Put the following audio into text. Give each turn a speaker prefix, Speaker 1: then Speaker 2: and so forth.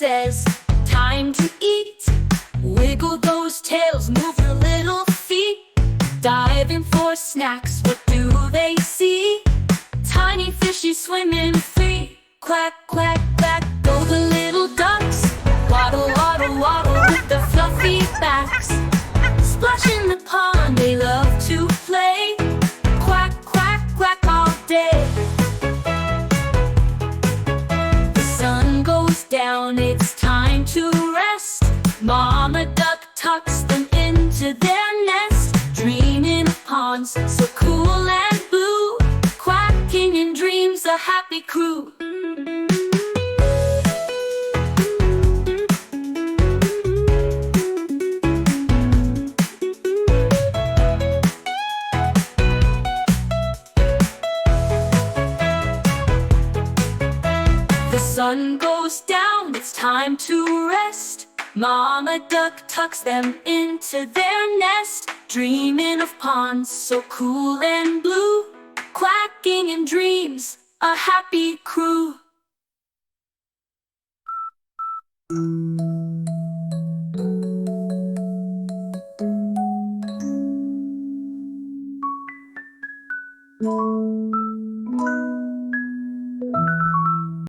Speaker 1: says, time to eat. Wiggle those tails, move your little feet. Diving for snacks, what do they see? Tiny fishies swimming free. Quack, quack, quack, go the little ducks. Waddle, waddle, waddle with their fluffy backs. Splash in the pond, they love to play. Quack, quack, quack all day. The sun goes down, it's time to rest. Mama duck tucks them into their nest. Dreaming of ponds so cool and blue. Quacking in dreams, a happy crew. The sun goes down, it's time to rest. Mama duck tucks them into their nest. Dreaming of ponds so cool and blue. Quacking in dreams, a happy crew.